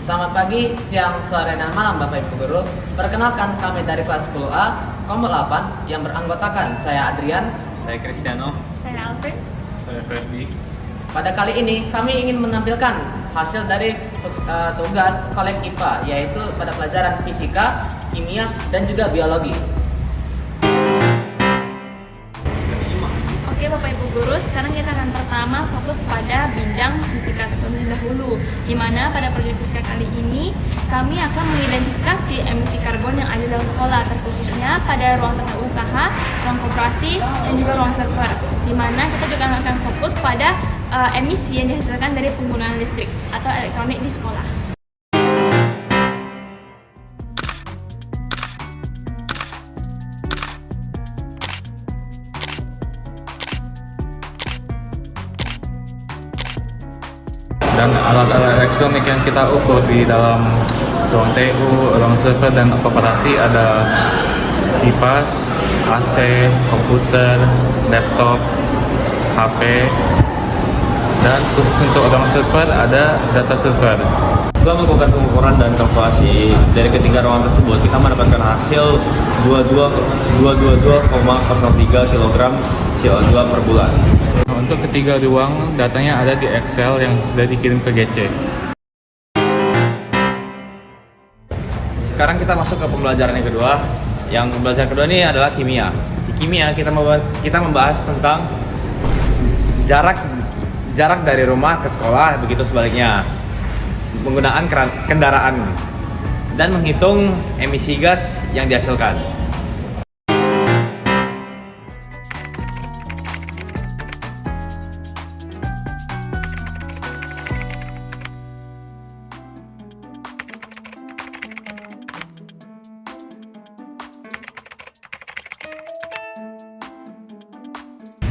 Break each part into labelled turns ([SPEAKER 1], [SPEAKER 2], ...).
[SPEAKER 1] Selamat pagi, siang, sore, dan malam Bapak Ibu Guru. Perkenalkan kami dari kelas 10A, Kelompok 8 yang beranggotakan saya Adrian,
[SPEAKER 2] Saya Cristiano.
[SPEAKER 3] Saya Alfred.
[SPEAKER 2] Saya Ferdi.
[SPEAKER 1] Pada kali ini kami ingin menampilkan hasil dari tugas kolek IPA, yaitu pada pelajaran fisika, kimia, dan juga biologi.
[SPEAKER 3] Oke Bapak Ibu Guru, sekarang kita akan pertama fokus pada bidang fisika terlebih dahulu, di mana pada proyek fisika kali ini kami akan mengidentifikasi emisi karbon yang ada dalam sekolah, terkhususnya pada ruang tata usaha, ruang koperasi, dan juga ruang server, di mana kita juga akan fokus pada emisi yang dihasilkan dari penggunaan listrik atau elektronik di sekolah.
[SPEAKER 2] Dan alat-alat elektronik yang kita ukur di dalam ruang TU, ruang server, dan koperasi ada kipas, AC, komputer, laptop, HP, dan khusus untuk ruang server ada data server.
[SPEAKER 4] Setelah melakukan pengukuran dan kalkulasi dari ketiga ruangan tersebut, kita mendapatkan hasil 222,03 kg CO2 per bulan.
[SPEAKER 2] Untuk ketiga ruang, datanya ada di Excel yang sudah dikirim ke GC.
[SPEAKER 4] Sekarang kita masuk ke pembelajaran yang kedua. Yang pembelajaran kedua ini adalah kimia. Di kimia kita membahas tentang jarak dari rumah ke sekolah, begitu sebaliknya, penggunaan kendaraan, dan menghitung emisi gas yang dihasilkan.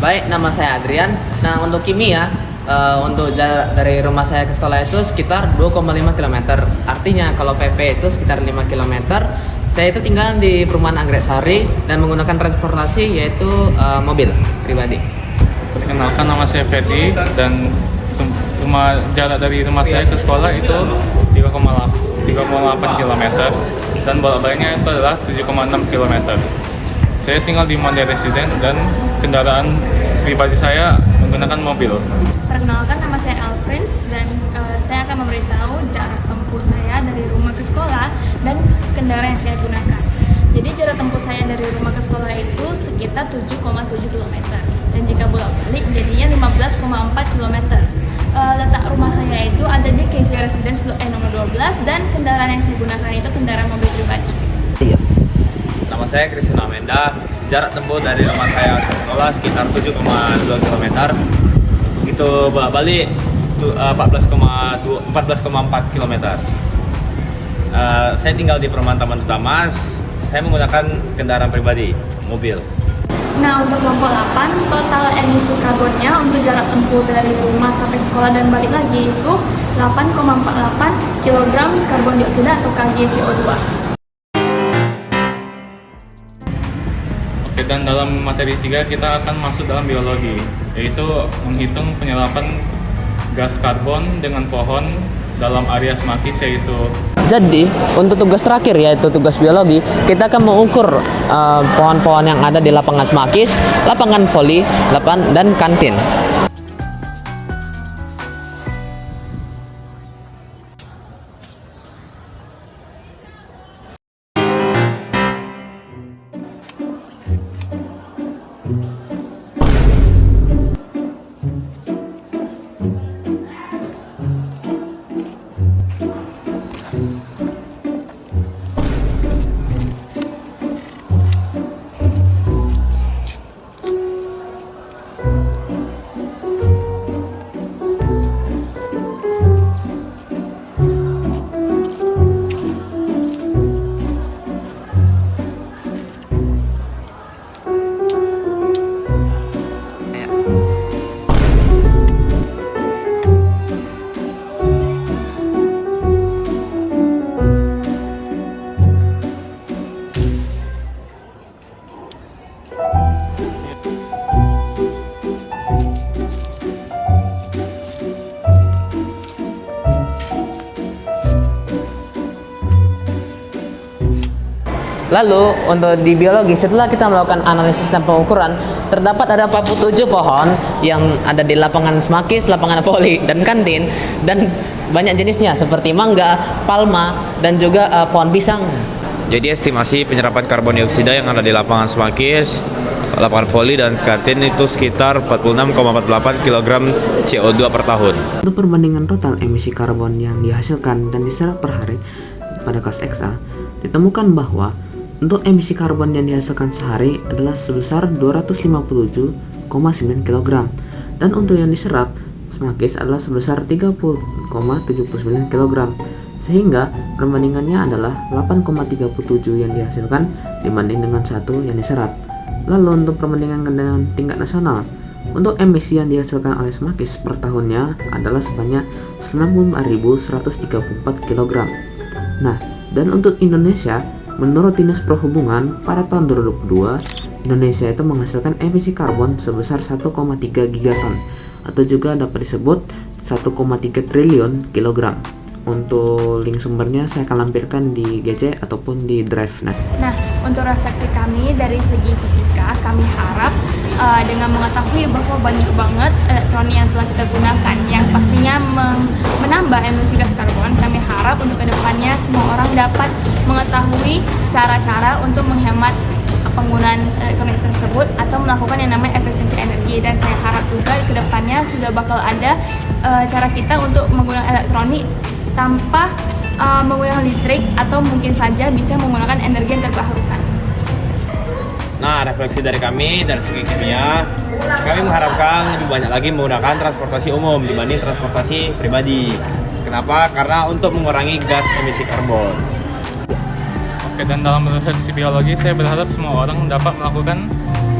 [SPEAKER 1] Baik, nama saya Adrian. Nah, untuk kimia, untuk jarak dari rumah saya ke sekolah itu sekitar 2,5 km. Artinya kalau PP itu sekitar 5 km. Saya itu tinggal di perumahan Anggrek Sari dan menggunakan transportasi yaitu mobil pribadi.
[SPEAKER 2] Perkenalkan, nama saya Ferdi dan jarak dari rumah saya ke sekolah itu 3,8 km dan bolak-baliknya itu adalah 7,6 km. Saya tinggal di Monde Residen dan kendaraan pribadi saya menggunakan mobil.
[SPEAKER 3] Perkenalkan, nama saya Alfred dan saya akan memberitahu jarak tempuh saya dari rumah ke sekolah dan kendaraan yang saya gunakan. Jadi jarak tempuh saya dari rumah ke sekolah itu sekitar 7,7 km dan jika bolak-balik jadinya 15,4 km. Letak rumah saya itu ada di KZ Residence Blok E nomor 12 dan kendaraan yang saya gunakan itu kendaraan mobil pribadi.
[SPEAKER 4] Nama saya Cristiano Amenda. Jarak tempuh dari rumah saya ke sekolah sekitar 7,2 km. Begitu bolak-balik 14,4 km. Saya tinggal di perumahan Taman Utama. Saya menggunakan kendaraan pribadi, mobil.
[SPEAKER 3] Nah, untuk kelompok 8, total emisi karbonnya untuk jarak tempuh dari rumah sampai sekolah dan balik lagi itu 8,48 kg karbon dioksida atau Kg CO2.
[SPEAKER 2] Oke, dan dalam materi 3 kita akan masuk dalam biologi, yaitu menghitung penyerapan gas karbon dengan pohon dalam area semakis, yaitu.
[SPEAKER 1] Jadi, untuk tugas terakhir yaitu tugas biologi, kita akan mengukur pohon-pohon yang ada di lapangan semakis, lapangan voli, dan kantin. Lalu untuk di biologi, setelah kita melakukan analisis dan pengukuran, terdapat ada 47 pohon yang ada di lapangan Semakis, lapangan voli, dan kantin, dan banyak jenisnya seperti mangga, palma, dan juga pohon pisang.
[SPEAKER 4] Jadi estimasi penyerapan karbon dioksida yang ada di lapangan Semakis, lapangan voli, dan kantin itu sekitar 46,48 kg CO2 per tahun.
[SPEAKER 1] Untuk perbandingan total emisi karbon yang dihasilkan dan diserap per hari pada kelas XA, ditemukan bahwa untuk emisi karbon yang dihasilkan sehari adalah sebesar 257,9 kg, dan untuk yang diserap Semakis adalah sebesar 30,79 kg, sehingga perbandingannya adalah 8,37 yang dihasilkan dibanding dengan 1 yang diserap. Lalu untuk perbandingan dengan tingkat nasional, untuk emisi yang dihasilkan oleh Semakis per tahunnya adalah sebanyak 94.134 kg. Nah, dan untuk Indonesia, menurut Dinas Perhubungan, pada tahun 2022, Indonesia itu menghasilkan emisi karbon sebesar 1,3 gigaton, atau juga dapat disebut 1,3 triliun kilogram. Untuk link sumbernya saya akan lampirkan di GC ataupun di Drive.
[SPEAKER 3] Nah, untuk refleksi kami dari segi fisika, kami harap dengan mengetahui bahwa banyak banget elektronik yang telah kita gunakan yang pastinya menambah emisi gas karbon, kami harap untuk kedepannya semua orang dapat mengetahui cara-cara untuk menghemat penggunaan elektronik tersebut atau melakukan yang namanya efisiensi energi. Dan saya harap juga kedepannya sudah bakal ada cara kita untuk menggunakan elektronik tanpa menggunakan listrik atau mungkin saja bisa menggunakan energi yang terbarukan.
[SPEAKER 4] Nah, refleksi dari kami dari segi kimia, kami mengharapkan lebih banyak lagi menggunakan transportasi umum dibanding transportasi pribadi. Kenapa? Karena untuk mengurangi gas emisi karbon.
[SPEAKER 2] Oke, dan dalam refleksi biologi, saya berharap semua orang dapat melakukan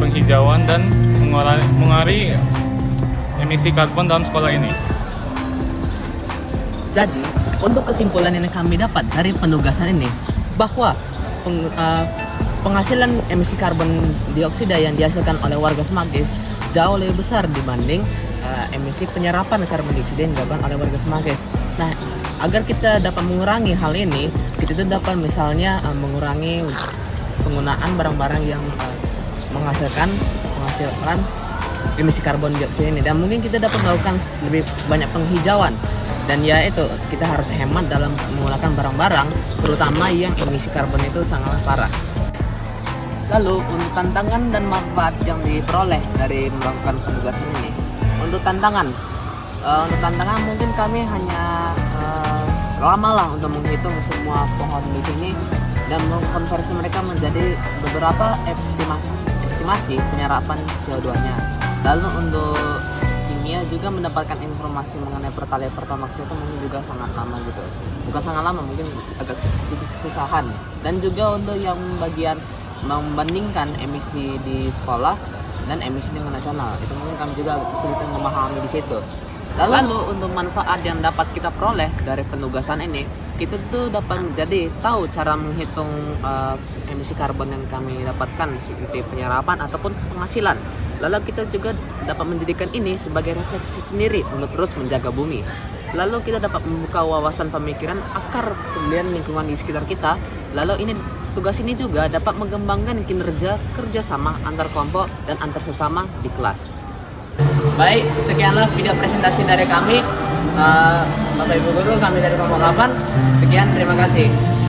[SPEAKER 2] penghijauan dan mengurangi emisi karbon dalam sekolah ini.
[SPEAKER 1] Jadi, untuk kesimpulan yang kami dapat dari penugasan ini, bahwa penghasilan emisi karbon dioksida yang dihasilkan oleh warga Semakis jauh lebih besar dibanding emisi penyerapan karbon dioksida yang dilakukan oleh warga Semakis. Nah, agar kita dapat mengurangi hal ini, kita itu dapat misalnya mengurangi penggunaan barang-barang yang menghasilkan emisi karbon dioksida ini, dan mungkin kita dapat melakukan lebih banyak penghijauan. Dan ya itu, kita harus hemat dalam menggunakan barang-barang, terutama yang emisi karbon itu sangat parah. Lalu untuk tantangan dan manfaat yang diperoleh dari melakukan penugasan ini. Untuk tantangan mungkin kami hanya lama lah untuk menghitung semua pohon di sini dan mengkonversi mereka menjadi beberapa estimasi penyerapan CO2-nya. Lalu untuk kimia juga mendapatkan informasi mengenai pertalite pertamax itu mungkin juga sangat lama gitu. Bukan sangat lama, mungkin agak sedikit kesusahan. Dan juga untuk yang bagian membandingkan emisi di sekolah dan emisi dengan nasional, itu mungkin kami juga agak kesulitan memahami di situ. Lalu untuk manfaat yang dapat kita peroleh dari penugasan ini, kita tuh dapat menjadi tahu cara menghitung emisi karbon yang kami dapatkan seperti penyerapan ataupun penghasilan. Lalu kita juga dapat menjadikan ini sebagai refleksi sendiri untuk terus menjaga bumi. Lalu kita dapat membuka wawasan pemikiran akar kemudian lingkungan di sekitar kita. Lalu tugas ini juga dapat mengembangkan kinerja kerjasama antar kelompok dan antar sesama di kelas. Baik, sekianlah video presentasi dari kami, Bapak Ibu Guru, kami dari kelompok 8. Sekian, terima kasih.